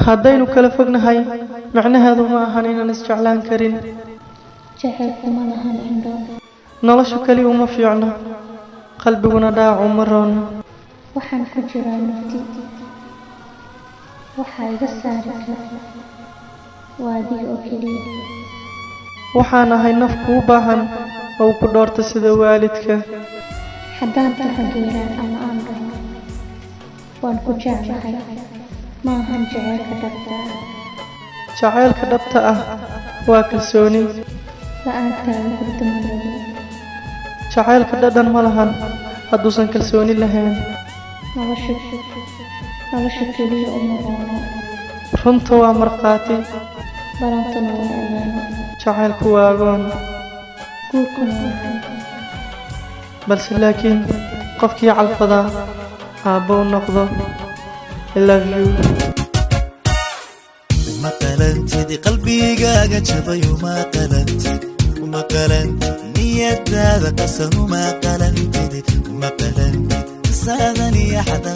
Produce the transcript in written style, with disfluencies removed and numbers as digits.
haddaynu kala fognahay macnaheedu ma ahan inaan isjeclaan karin jacaylku ma lahan indho noloshu kali uma fiicno qalbiguna dhaawac uma roona waxaan ku jiraa nafti waxa iga saari kara waa adiga oo keliya waxaan ahay naf kuu baahan oo ku dhoorta sida waalidka haddaan taxageeraan ama aan dhaho waan ku jeclahay ma ahan jacaylka dhabta ah jacaylka dhabta ah waa kalsooni la'aantaada hurdamadooda jacaylka dhadhan ma lahan hadduusan kalsooni lahayn nolosha keliya uma roono runta waa markhaati barantana waa amaano jacaylku waa agoon guurkuna waa balse laakiin qofkii calfadaa aabbo u noqdo I love you ما قلنتي قلبي جبي وما قلنتي نية هذا قسم وما قلنتي سادني حدا